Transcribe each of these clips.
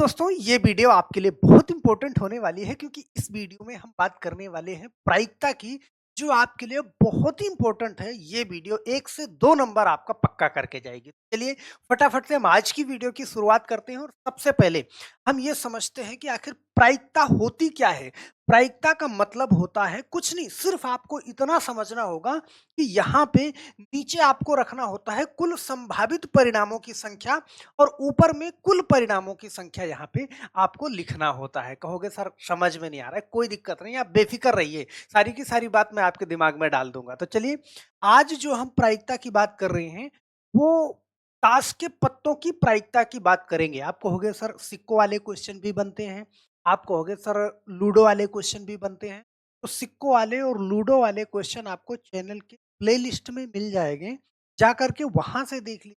दोस्तों, ये वीडियो आपके लिए बहुत इंपॉर्टेंट होने वाली है क्योंकि इस वीडियो में हम बात करने वाले हैं प्रायिकता की, जो आपके लिए बहुत ही इंपॉर्टेंट है। ये वीडियो 1 से 2 नंबर आपका पक्का करके जाएगी। चलिए फटाफट से हम आज की वीडियो की शुरुआत करते हैं और सबसे पहले हम ये समझते हैं कि आखिर प्रायिकता होती क्या है। प्रायिकता का मतलब होता है कुछ नहीं, सिर्फ आपको इतना समझना होगा कि यहाँ पे नीचे आपको रखना होता है कुल संभावित परिणामों की संख्या और ऊपर में कुल परिणामों की संख्या यहाँ पे आपको लिखना होता है। कहोगे सर समझ में नहीं आ रहा है, कोई दिक्कत नहीं, आप बेफिक्र रहिए, सारी की सारी बात मैं आपके दिमाग में डाल दूंगा। तो चलिए आज जो हम प्रायिकता की बात कर रहे हैं वो ताश के पत्तों की प्रायिकता की बात करेंगे। आप कहोगे सर सिक्कों वाले क्वेश्चन भी बनते हैं, आप कहोगे सर लूडो वाले क्वेश्चन भी बनते हैं। तो सिक्कों वाले और लूडो वाले क्वेश्चन आपको चैनल के प्लेलिस्ट में मिल जाएंगे, जा करके वहां से देख लीजिए,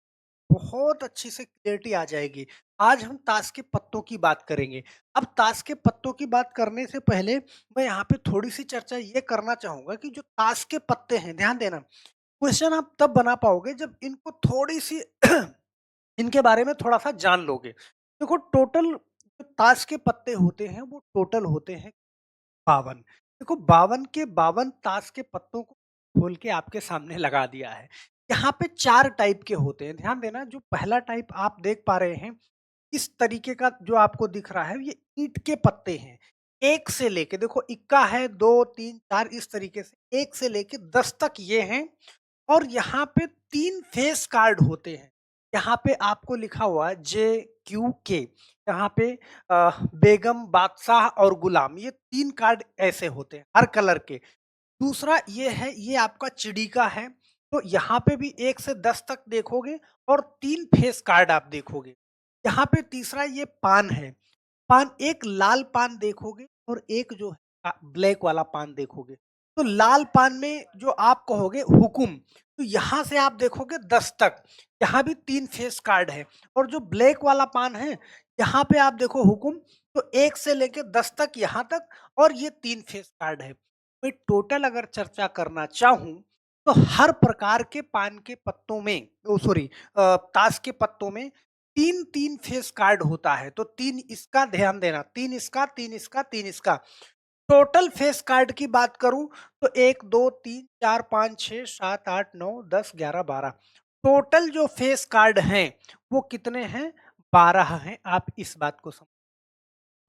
बहुत अच्छी से क्लियरिटी आ जाएगी। आज हम ताश के पत्तों की बात करेंगे। अब ताश के पत्तों की बात करने से पहले मैं यहाँ पे थोड़ी-सी चर्चा ये करना चाहूँगा कि जो ताश के पत्ते हैं, ध्यान देना, क्वेश्चन आप तब बना पाओगे जब इनको थोड़ी-सी इनके बारे में थोड़ा-सा जान लोगे। देखो टोटल जो ताश के पत्ते होते हैं, वो टोटल होते हैं 52। देखो 52 के 52 ताश के पत्तों को खोल के आपके सामने लगा दिया है। यहाँ पे 4 टाइप के होते हैं, ध्यान देना। जो पहला टाइप आप देख पा रहे हैं, इस तरीके का जो आपको दिख रहा है, ये ईंट के पत्ते हैं। 1 से लेके देखो इक्का है, 2, 3, 4 इस तरीके से 1 से लेके 10 तक ये हैं। और यहाँ पे 3 फेस कार्ड होते हैं। यहाँ पे आपको लिखा हुआ है JQK। यहाँ पे बेगम, बादशाह और गुलाम, ये 3 कार्ड ऐसे होते हैं हर कलर के। दूसरा ये है, ये आपका चिड़ी का है। तो यहाँ पे भी 1 से 10 तक देखोगे और 3 फेस कार्ड आप देखोगे। यहाँ पे तीसरा ये पान है। पान, एक लाल पान देखोगे और एक जो है ब्लैक वाला पान देखोगे। तो लाल पान में जो आप कहोगे हुकुम, तो यहाँ से आप देखोगे 10 तक, यहाँ भी 3 फेस कार्ड है। और जो ब्लैक वाला पान है, यहाँ पे आप देखो हुकुम, तो 1 से लेके 10 तक यहाँ तक, और ये 3 फेस कार्ड है। मैं टोटल अगर चर्चा करना चाहूँ, तो हर प्रकार के पान के पत्तों में, सॉरी, ताश के पत्तों में 3-3 फेस कार्ड होता है। तो 3 इसका, ध्यान देना, 3 इसका, 3 इसका, 3 इसका। टोटल फेस कार्ड की बात करूं तो 1, 2, 3, 4, 5, 6, 7, 8, 9, 10, 11, 12। टोटल जो फेस कार्ड हैं वो कितने हैं? 12 हैं। आप इस बात को समझ,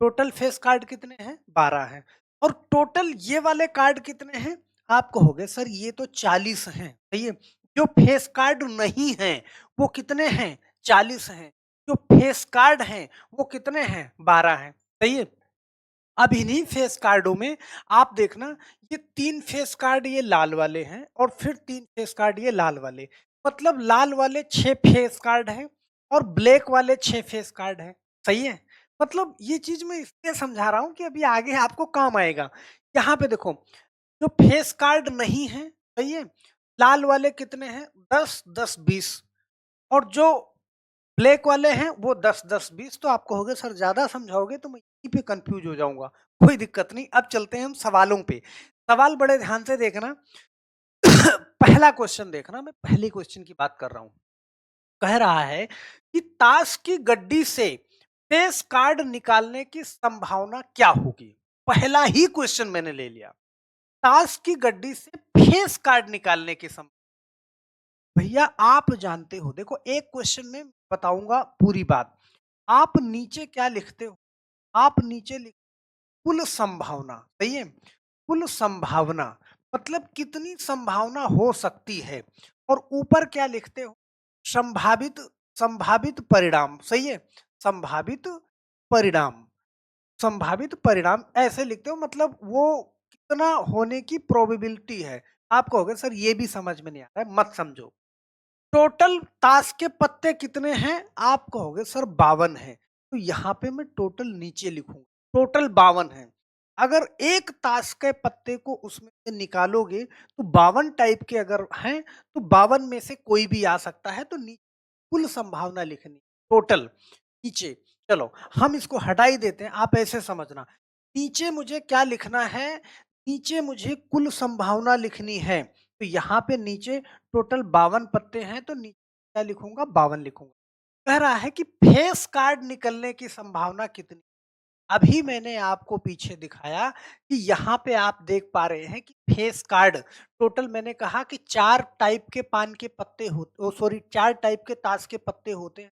टोटल फेस कार्ड कितने हैं? 12 हैं। और टोटल ये वाले कार्ड कितने हैं? आप कहोगे सर ये तो 40 हैं। सही है। जो फेस कार्ड नहीं हैं वो कितने हैं? 40 हैं। जो फेस कार्ड हैं वो कितने हैं? 12 हैं। सही है। अब इन्हीं फेस कार्डों में आप देखना, ये 3 फेस कार्ड ये लाल वाले हैं और फिर 3 फेस कार्ड ये लाल वाले। मतलब लाल वाले 6 फेस कार्ड हैं और ब्लैक वाले 6 फेस कार्ड हैं। सही है? मतलब ये चीज़ मैं इसलिए समझा रहा हूँ कि अभी आगे आपको काम आएगा। यहाँ पे देखो, जो फेस कार्ड नहीं है, सही है? लाल वाले कितने हैं? 10, 10, 20। और जो ब्लैक वाले हैं वो 10, 10, 20। तो आप कहोगे सर ज़्यादा समझाओगे तो मैं यहीं पे कंफ्यूज हो जाऊँगा। कोई दिक्कत नहीं, अब चलते हैं हम सवालों पे। सवाल बड़े ध्यान से देखना। पहला क्वेश्चन देखना, मैं पहले क्वेश्चन की बात कर रहा हूँ। कह रहा है कि ताश की गड्डी से फेस कार्ड निकालने की संभावना क्या होगी? पहला ही क्वेश्चन मैंने ले लिया। ताश की गड्डी से फेस कार्ड निकालने की संभावना। भैया आप जानते हो, देखो एक क्वेश्चन में बताऊंगा पूरी बात। आप नीचे क्या लिखते हो? आप नीचे लिख कुल संभावना। सही है। कुल संभावना मतलब कितनी संभावना हो सकती है। और ऊपर क्या लिखते हो? संभावित, संभावित परिणाम। सही है। संभावित परिणाम, संभावित परिणाम ऐसे लिखते हो, मतलब वो कितना होने की प्रोबेबिलिटी है। आप कहोगे सर ये भी समझ में नहीं आ रहा है, मत समझो। टोटल ताश के पत्ते कितने हैं? आप कहोगे सर 52 हैं। तो यहाँ पे मैं टोटल नीचे लिखूंगा, टोटल 52 है। अगर एक ताश के पत्ते को उसमें से निकालोगे तो 52 टाइप के अगर हैं, तो 52 में से कोई भी आ सकता है। तो कुल संभावना लिखनी टोटल नीचे। चलो हम इसको हटा ही देते हैं, आप ऐसे समझना। नीचे मुझे क्या लिखना है? नीचे मुझे कुल संभावना लिखनी है। तो यहाँ पे नीचे टोटल 52 पत्ते हैं, तो नीचे क्या लिखूंगा? 52 लिखूंगा। कह रहा है कि फेस कार्ड निकलने की संभावना कितनी। अभी मैंने आपको पीछे दिखाया कि यहाँ पे आप देख पा रहे हैं कि फेस कार्ड टोटल मैंने कहा कि 4 टाइप के पान के पत्ते सॉरी 4 टाइप के ताश के पत्ते होते हैं।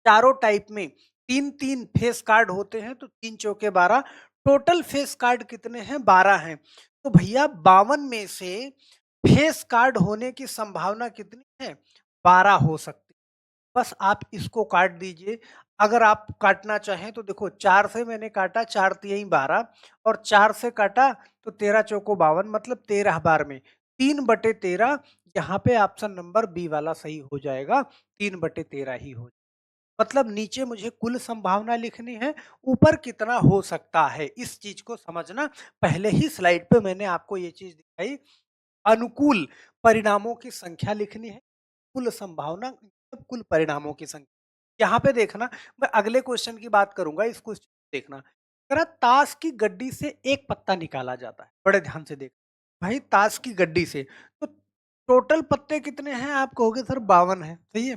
चारों टाइप में 3-3 फेस कार्ड होते हैं, तो 3 चौके 12, टोटल फेस कार्ड कितने हैं? 12 हैं। तो भैया 52 में से फेस कार्ड होने की संभावना कितनी है? 12 हो सकती है। बस आप इसको काट दीजिए। अगर आप काटना चाहें तो देखो 4 से मैंने काटा, 4 तिहाई 12 और 4 से काटा तो 13 चौको 52, मतलब 13 बार में 3/13। यहाँ पे ऑप्शन नंबर बी वाला सही हो जाएगा, 3/13 ही हो। मतलब नीचे मुझे कुल संभावना लिखनी है, ऊपर कितना हो सकता है, इस चीज को समझना। पहले ही स्लाइड पे मैंने आपको ये चीज दिखाई, अनुकूल परिणामों की संख्या लिखनी है, कुल संभावना मतलब कुल परिणामों की संख्या। यहाँ पे देखना, मैं अगले क्वेश्चन की बात करूंगा, इस क्वेश्चन देखना। अगर ताश की गड्डी से एक पत्ता निकाला जाता है, बड़े ध्यान से देख भाई, ताश की गड्डी से तो टोटल पत्ते कितने हैं? आप कहोगे सर 52 है, सही है,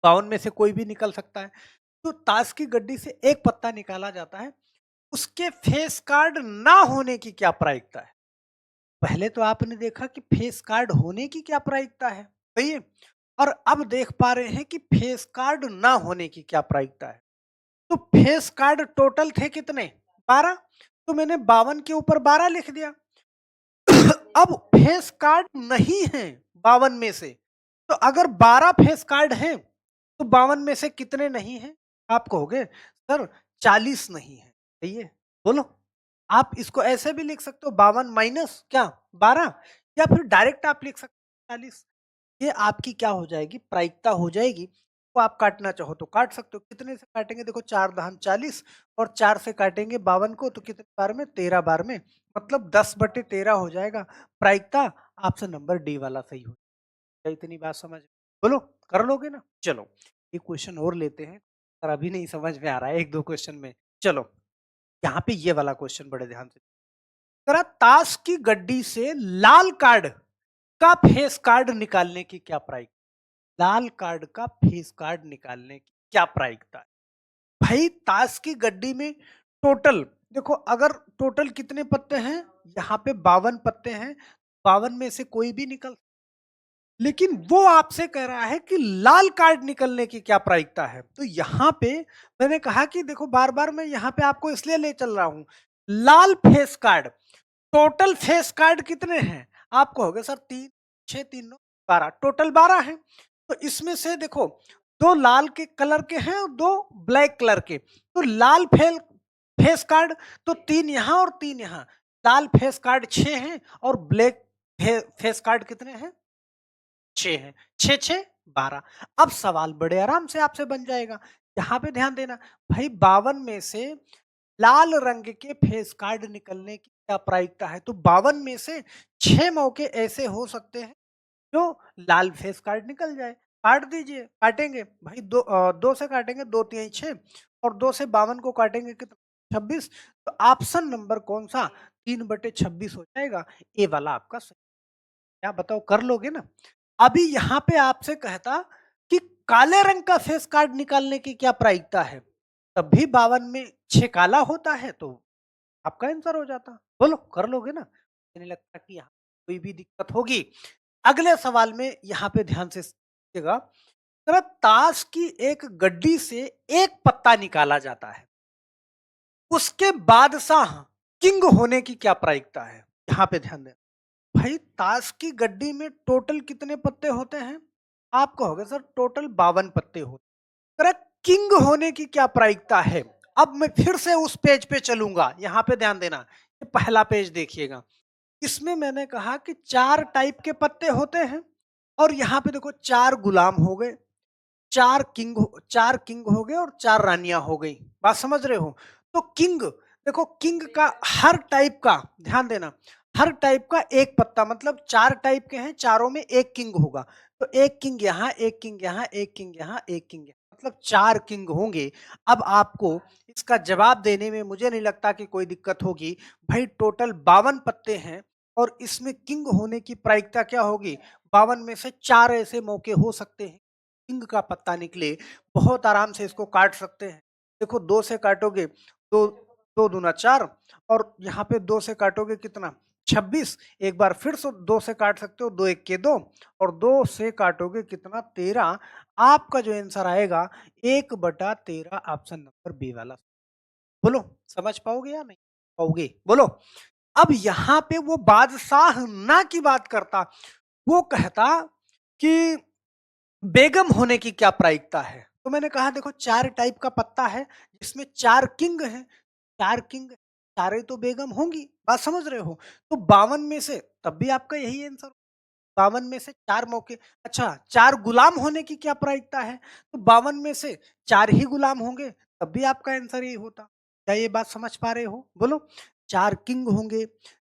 52 में से कोई भी निकल सकता है। तो ताश की गड्डी से एक पत्ता निकाला जाता है, उसके फेस कार्ड ना होने की क्या प्रायिकता है? पहले तो आपने देखा कि फेस कार्ड होने की क्या प्रायिकता है, सही है, और अब देख पा रहे हैं कि फेस कार्ड ना होने की क्या प्रायिकता है। तो फेस कार्ड टोटल थे कितने? 12, तो मैंने 52 के ऊपर 12 लिख दिया। अब फेस कार्ड नहीं है 52 में से, तो अगर 12 फेस कार्ड हैं तो 52 में से कितने नहीं हैं? आप कहोगे सर 40 नहीं है, सही है, बोलो। आप इसको ऐसे भी लिख सकते हो, 52 माइनस क्या 12, या फिर डायरेक्ट आप लिख सकते हो 40। ये आपकी क्या हो जाएगी? प्रायिकता हो जाएगी। तो आप काटना चाहो तो काट सकते हो। कितने से काटेंगे? देखो 4 दहन 40 और 4 से काटेंगे 52 को, तो कितने बार में? 13 बार में, मतलब 10/13 हो जाएगा। प्रायिकता ऑप्शन नंबर डी वाला सही हो जाएगा। इतनी बात समझ में? बोलो, कर लोगे ना? चलो एक क्वेश्चन और लेते हैं, पर अभी नहीं समझ में आ रहा है, 1-2 क्वेश्चन में। चलो यहाँ पे ये वाला क्वेश्चन बड़े ध्यान से करा, ताश की गड्डी से लाल कार्ड का फेस कार्ड निकालने की क्या प्राइस? लाल कार्ड का फेस कार्ड निकालने की क्या प्रायिकता है? भाई ताश की गड्डी में टोटल देखो, अगर टोटल कितने पत्ते हैं? यहाँ पे 52 पत्ते हैं, 52 में से कोई भी निकल, लेकिन वो आपसे कह रहा है कि लाल कार्ड निकलने की क्या प्रायिकता है। तो यहाँ पे मैंने कहा कि देखो, बार बार मैं यहाँ पे आपको इसलिए ले चल रहा हूं, लाल face card, total face card कितने हैं? आप कहोगे सर 3, 6, 3, 9, 12, टोटल 12 है। तो इसमें से देखो, 2 लाल के कलर के हैं और 2 ब्लैक कलर के, तो लाल फेस कार्ड तो 3 यहाँ और 3 यहाँ, लाल फेस कार्ड 6 हैं और ब्लैक फेस कार्ड कितने हैं? 6 हैं, 6 6 12। अब सवाल बड़े आराम से आपसे बन जाएगा। यहाँ पे ध्यान देना, भाई 52 में से लाल रंग के फेस कार्ड निकलने की क्या प्रायिकता है? तो 52 में से 6 मौके ऐसे हो सकते हैं जो लाल फेस कार्ड निकल जाए। काट दीजिए, काटेंगे भाई, 2 से काटेंगे, 2 तिहाई 6 और 2 से 52 को काटेंगे कितना? 26। तो ऑप्शन नंबर कौन सा? 3/26 हो जाएगा। ए वाला आपका सही। क्या बताओ, कर लोगे ना? अभी यहाँ पे आपसे कहता कि काले रंग का फेस कार्ड निकालने की क्या प्रायिकता है? तब भी 52 में 6 काला होता है, तो आपका आंसर हो जाता। बोलो, कर लोगे ना? मुझे नहीं लगता कि यहाँ कोई भी दिक्कत होगी। अगले सवाल में यहाँ पे ध्यान से सुनिएगा। जरा, ताश की एक गड्डी से एक पत्ता निकाला जाता है, उसके बादशाह किंग होने की क्या प्रायिकता है? यहाँ पे ध्यान दें। भाई ताश की गड्डी में टोटल कितने पत्ते होते हैं? आप कहोगे सर टोटल 52 पत्ते होते हैं। करेक्ट, किंग होने की क्या प्रायिकता है? अब मैं फिर से उस पेज पे चलूंगा, यहाँ पे ध्यान देना, ये पहला पेज देखिएगा। इसमें मैंने कहा कि 4 टाइप के पत्ते होते हैं और यहाँ पे देखो 4 गुलाम हो गए, 4 किंग हो गए और 4 रानियां हो गई। बात समझ रहे हो? तो किंग, देखो किंग का हर टाइप का ध्यान देना, हर टाइप का एक पत्ता, मतलब 4 टाइप के हैं, चारों में एक किंग होगा। तो एक किंग यहाँ, एक किंग यहाँ, एक किंग यहाँ, एक किंग यहाँ, मतलब 4 किंग होंगे। अब आपको इसका जवाब देने में मुझे नहीं लगता कि कोई दिक्कत होगी। भाई टोटल 52 पत्ते हैं और इसमें किंग होने की प्रायिकता क्या होगी? 52 में से 4 ऐसे मौके हो सकते हैं किंग का पत्ता निकले, बहुत आराम से इसको काट सकते हैं। देखो 2 से काटोगे तो 2 दूना 4 और यहाँ पे 2 से काटोगे कितना 26। एक बार फिर से 2 से काट सकते हो, 2 एक के 2 और 2 से काटोगे कितना 13। आपका जो आंसर आएगा 1/13 ऑप्शन नंबर बी वाला। बोलो समझ पाओगे या नहीं पाओगे? बोलो। अब यहाँ पे वो बादशाह ना की बात करता, वो कहता कि बेगम होने की क्या प्रायिकता है? तो मैंने कहा देखो 4 टाइप का पत्ता है, जिसमें 4 किंग हैं, 4 किंग, चारें तो बेगम होंगी, बात समझ रहे हो? तो 52 में से तब भी आपका यही आंसर, 52 में से 4 मौके। अच्छा 4 गुलाम होने की क्या प्रायिकता है? तो 52 में से 4 ही गुलाम होंगे, तब भी आपका आंसर यही होता। क्या ये बात समझ पा रहे हो? बोलो। 4 किंग होंगे,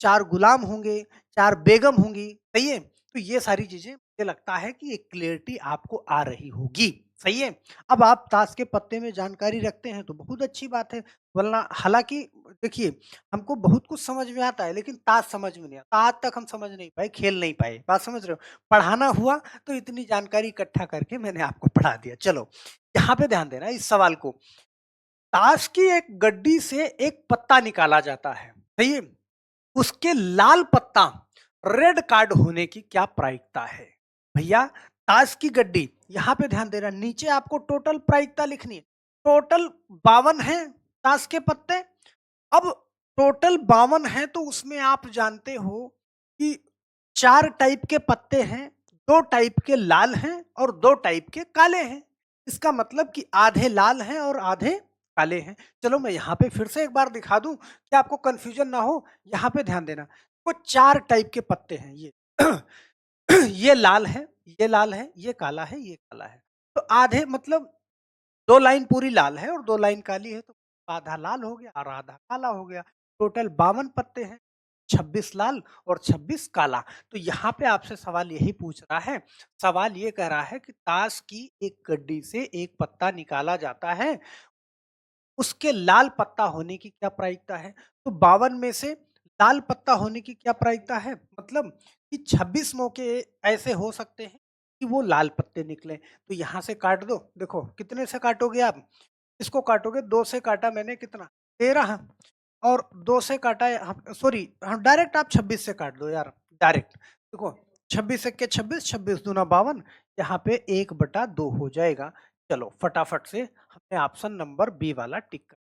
4 गुलाम होंगे, 4 बेगम होंगी, सही है? तो ये सारी चीज़ें मुझे लगता है कि एक क्लैरिटी आपको आ रही होगी, सही है? अब आप ताश के पत्ते में जानकारी रखते हैं तो बहुत अच्छी बात है, वरना हालाँकि देखिए हमको बहुत कुछ समझ में आता है, लेकिन ताश समझ में नहीं आता। आज तक हम समझ नहीं पाए, खेल नहीं पाए। बात समझ रहे हो? पढ़ाना हुआ तो इतनी जानकारी इकट्ठा करके मैंने आपको पढ़ा दिया। चलो, यहाँ पे ध्यान देना इस सवाल को। ताश की एक गड्डी से एक पत्ता निकाला जाता है, सही है? उसके लाल पत्ता रेड कार्ड होने की क्या प्रायिकता है? भैया ताश की गड्डी, यहाँ पे ध्यान देना, नीचे आपको टोटल प्रायिकता लिखनी है। टोटल 52 है ताश के पत्ते। अब टोटल 52 है तो उसमें आप जानते हो कि 4 टाइप के पत्ते हैं, 2 टाइप के लाल हैं और 2 टाइप के काले हैं। इसका मतलब कि आधे लाल हैं और आधे काले हैं। चलो मैं यहाँ पे फिर से एक बार दिखा दूं कि आपको कंफ्यूजन ना हो। यहाँ पे ध्यान देना, वो 4 टाइप के पत्ते हैं ये। ये लाल है, ये लाल है, ये काला है, ये काला है। तो आधे मतलब 2 लाइन पूरी लाल है और 2 लाइन काली है, तो आधा लाल हो गया और आधा काला हो गया। टोटल 52 पत्ते हैं, 26 लाल और 26 काला। तो यहाँ पे आपसे सवाल यही पूछ रहा है, सवाल ये कह रहा है कि ताश की एक गड्डी से एक पत्ता निकाला जाता है, उसके लाल पत्ता होने की क्या प्रायिकता है? तो 52 में से लाल पत्ता होने की क्या प्रायिकता है? मतलब कि 26 मौके ऐसे हो सकते हैं कि वो लाल पत्ते निकले। तो यहाँ से काट दो, देखो कितने से काटोगे आप? इसको काटोगे, 2 से काटा मैंने कितना 13 और 2 से काटा सॉरी हाँ, डायरेक्ट आप 26 से काट दो यार, डायरेक्ट। देखो 26 एक्के 26, 26 दूना 52, यहाँ पे 1/2 हो जाएगा। चलो फटाफट से हमने ऑप्शन नंबर बी वाला टिक कर।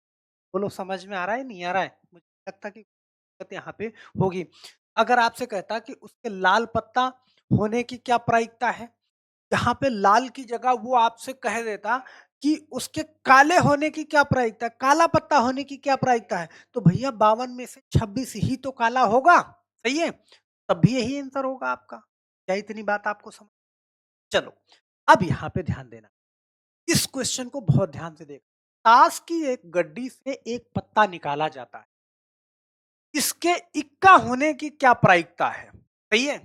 बोलो समझ में आ रहा है नहीं आ रहा है? मुझे लगता कि दिक्कत यहाँ पे होगी। अगर आपसे कहता कि उसके लाल पत्ता होने की क्या प्रायिकता है? यहाँ पे लाल की जगह वो आपसे कह देता कि उसके काले होने की क्या प्रायिकता है, काला पत्ता होने की क्या प्रायिकता है? तो भैया 52 में से 26 ही तो काला होगा, सही है? तब भी यही आंसर होगा आपका। क्या इतनी बात आपको समझ? चलो, अब यहाँ पे ध्यान देना। इस क्वेश्चन को बहुत ध्यान से देखना। ताश की एक गड्डी से एक पत्ता निकाला जाता है। इसके इक्का होने की क्या प्रायिकता है? सही है?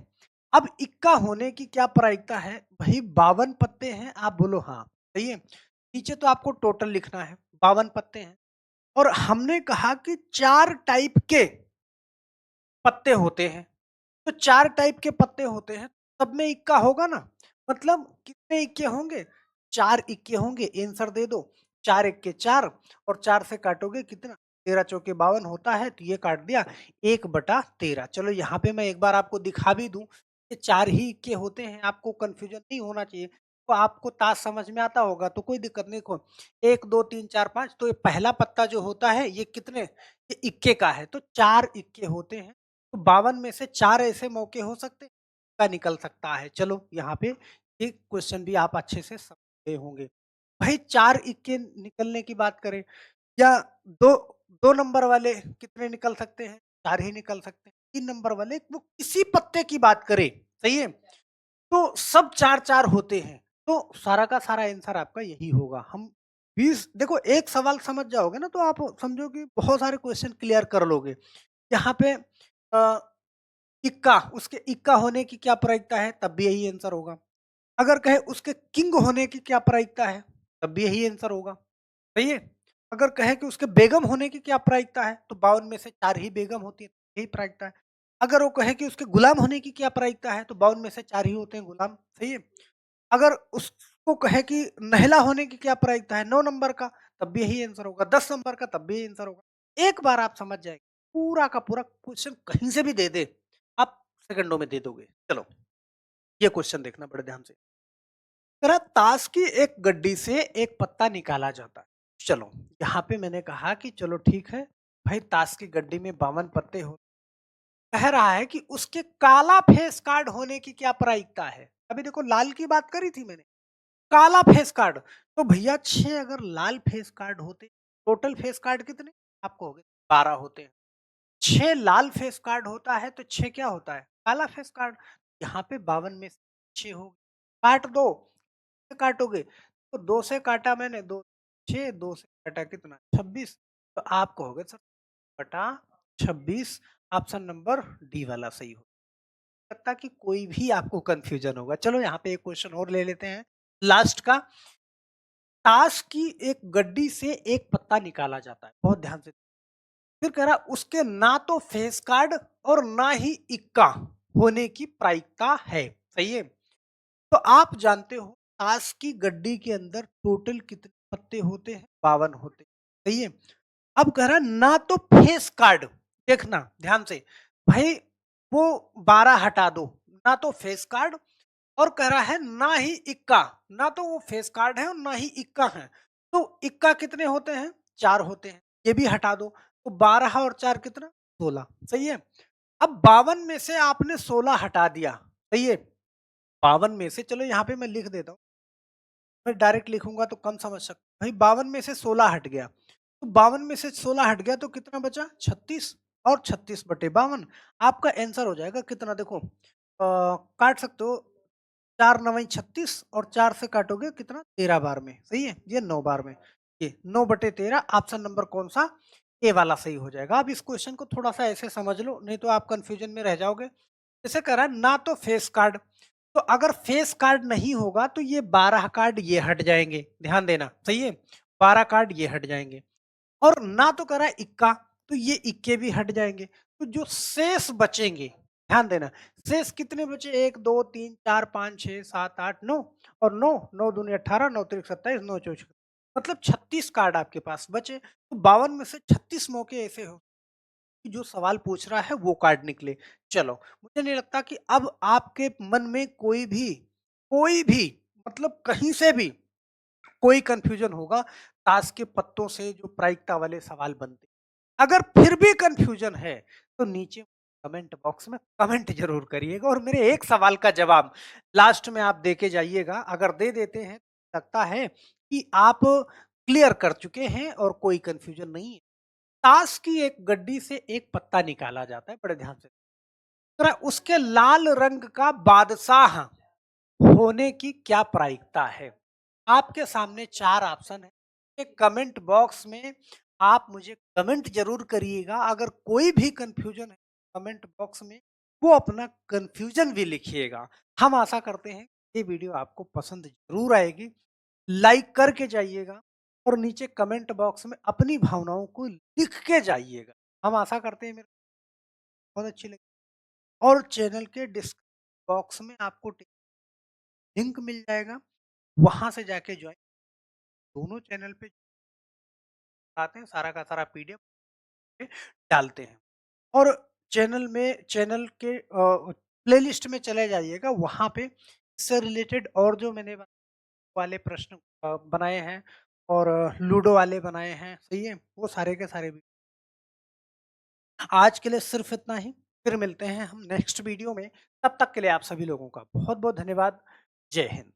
अब इक्का होने की क्या प्रायिकता है? भाई 52 पत्ते हैं, आप बोलो हाँ, सही है? नीचे तो आपको टोटल लिखना है, 52 पत्ते हैं और हमने कहा कि 4 टाइप के पत्ते होते हैं। तो 4 टाइप के पत्ते होते हैं, सब में इक्का होगा ना? मतलब कितने इक्के होंगे? 4 इक्के होंगे, आंसर दे दो। 4 इक्के 4 और 4 से काटोगे कितना? 13 चौके 52 होता है, तो ये काट दिया 1/13। चलो यहाँ पे मैं एक बार आपको दिखा भी दूँ कि 4 ही इक्के होते हैं, आपको कन्फ्यूजन नहीं होना चाहिए। तो आपको ताश समझ में आता होगा तो कोई दिक्कत नहीं। देखो 1, 2, 3, 4, 5 तो ये पहला पत्ता जो होता है ये कितने? ये इक्के का है, तो 4 इक्के होते हैं। तो 52 में से 4 ऐसे मौके हो सकते हैं का निकल सकता है। चलो यहाँ पे ये क्वेश्चन भी आप अच्छे से समझ गए होंगे। भाई 4 इक्के निकलने की बात करें या 2 2 नंबर वाले कितने निकल सकते हैं? 4 ही निकल सकते हैं। 3 नंबर वाले वो किसी पत्ते की बात करें, सही है? तो सब 4-4 होते हैं। तो सारा का सारा आंसर आपका यही होगा। हम 20 देखो एक सवाल समझ जाओगे ना तो आप समझो कि बहुत सारे क्वेश्चन क्लियर कर लोगे। यहाँ पे अ इक्का, उसके इक्का होने की क्या प्रायिकता है? तब भी यही आंसर होगा। अगर कहें उसके किंग होने की क्या प्रायिकता है? तब भी यही आंसर होगा, सही है? अगर कहें कि उसके बेगम होने की क्या प्रायिकता है? तो 52 में से 4 ही बेगम होती है, यही प्रायिकता है। अगर वो कहें कि उसके गुलाम होने की क्या प्रायिकता है? तो 52 में से 4 ही होते हैं गुलाम, सही है? अगर उस को कहे कि महिला होने की क्या प्रायिकता है 9 नंबर का, तब भी यही आंसर होगा, 10 नंबर का तब भी यही आंसर होगा। एक बार आप समझ जाएँगे, पूरा का पूरा क्वेश्चन कहीं से भी दे, आप सेकंडों में दे दोगे। चलो, ये क्वेश्चन देखना बड़े ध्यान से। जरा ताश की एक गड्डी से एक पत्ता निकाला जाता है। चलो, यहाँ पे मैंने कहा कि चलो ठीक है, भाई ताश की गड्डी में 52 पत्ते हो, कह रहा है कि उसके काला फेस कार्ड होने की क्या प्रायिकता है? अभी देखो लाल की बात करी थी मैंने, काला फेस कार्ड, तो भैया 6 अगर लाल फेस कार्ड होते, टोटल फेस कार्ड कितने? आपको हो गए 12 होते हैं। 6 लाल फेस कार्ड होता है तो 6 क्या होता है? काला फेस कार्ड। यहाँ पे 52 में से 6 हो गए, काट दो, से काटोगे तो 2 से काटा मैंने, 2 6, 2 से काटा कितना? 26, तो आप कहोगे सर बटा 26, ऑप्शन नंबर डी वाला सही हो सकता कि कोई भी आपको कंफ्यूजन होगा। चलो यहाँ पे एक क्वेश्चन और ले लेते हैं लास्ट का। ताश की एक गड्डी से एक पत्ता निकाला जाता है, बहुत ध्यान से। फिर कह रहा उसके ना तो फेस कार्ड और ना ही इक्का होने की प्रायिकता है, सही है। तो आप जानते हो ताश की गड्डी के अंदर टोटल कितने पत्ते होते हैं? 52 होते हैं, सही है। अब कह रहा है ना तो फेस कार्ड, देखना ध्यान से भाई, वो 12 हटा दो, ना तो फेस कार्ड, और कह रहा है ना ही इक्का, ना तो वो फेस कार्ड है और ना ही इक्का है। तो इक्का कितने होते हैं? 4 होते हैं, ये भी हटा दो, तो 12 और 4 कितना? 16, सही है। अब 52 में से आपने 16 हटा दिया, सही है। 52 में से, चलो यहाँ पे मैं लिख देता हूँ, मैं डायरेक्ट लिखूंगा तो कम समझ सकते भाई। 52 में से 16 हट गया, तो 52 में से 16 हट गया तो कितना बचा? 36, और 36 बटे 52 आपका आंसर हो जाएगा कितना? देखो काट सकते हो, 4 नवाई 36 और 4 से काटोगे कितना? 13 बार में, सही है। ये 9 बार में, ये 9 बटे 13, ऑप्शन नंबर कौन सा? ए वाला सही हो जाएगा। अब इस क्वेश्चन को थोड़ा सा ऐसे समझ लो, नहीं तो आप कंफ्यूजन में रह जाओगे। जैसे कह रहा है ना तो फेस कार्ड, तो अगर फेस कार्ड नहीं होगा तो ये 12 कार्ड ये हट जाएंगे, ध्यान देना, सही है। 12 कार्ड ये हट जाएंगे, और ना तो कह रहा है इक्का, तो ये इक्के भी हट जाएंगे। तो जो शेष बचेंगे, ध्यान देना, शेष कितने बचे? 1 2 3 4 5 6 7 8 9, और 9 9 दूनी 18, 9 तिरिक 27, 9 चौक, मतलब 36 कार्ड आपके पास बचे। तो 52 में से 36 मौके ऐसे हो कि जो सवाल पूछ रहा है वो कार्ड निकले। चलो, मुझे नहीं लगता कि अब आपके मन में कोई भी मतलब कहीं से भी कोई कंफ्यूजन होगा ताश के पत्तों से जो प्रायिकता वाले सवाल बनते। अगर फिर भी कंफ्यूजन है तो नीचे कमेंट बॉक्स में कमेंट जरूर करिएगा, और मेरे एक सवाल का जवाब लास्ट में आप देके जाइएगा। अगर दे देते हैं, लगता है कि आप क्लियर कर चुके हैं और कोई कंफ्यूजन नहीं है। ताश की एक गड्डी से एक पत्ता निकाला जाता है, बड़े ध्यान से। जरा उसके लाल रंग का बादशाह होने की क्या प्रायिकता है? आपके सामने 4 ऑप्शन है। एक कमेंट बॉक्स में आप मुझे कमेंट जरूर करिएगा। अगर कोई भी कंफ्यूजन है कमेंट बॉक्स में वो अपना कंफ्यूजन भी लिखिएगा। हम आशा करते हैं ये वीडियो आपको पसंद जरूर आएगी। लाइक करके जाइएगा, और नीचे कमेंट बॉक्स में अपनी भावनाओं को लिख के जाइएगा। हम आशा करते हैं मेरे बहुत अच्छी लगी, और चैनल के डिस्क्रिप्शन बॉक्स में आपको लिंक मिल जाएगा, वहां से जाके ज्वाइन, दोनों चैनल पे आते हैं, सारा का सारा पीडीएफ पे डालते हैं। और चैनल के प्लेलिस्ट में चले जाइएगा, वहां पे इससे रिलेटेड और जो मैंने वाले प्रश्न बनाए हैं, और लूडो वाले बनाए हैं, सही है, वो सारे के सारे भी। आज के लिए सिर्फ इतना ही, फिर मिलते हैं हम नेक्स्ट वीडियो में। तब तक के लिए आप सभी लोगों का बहुत बहुत धन्यवाद। जय हिंद।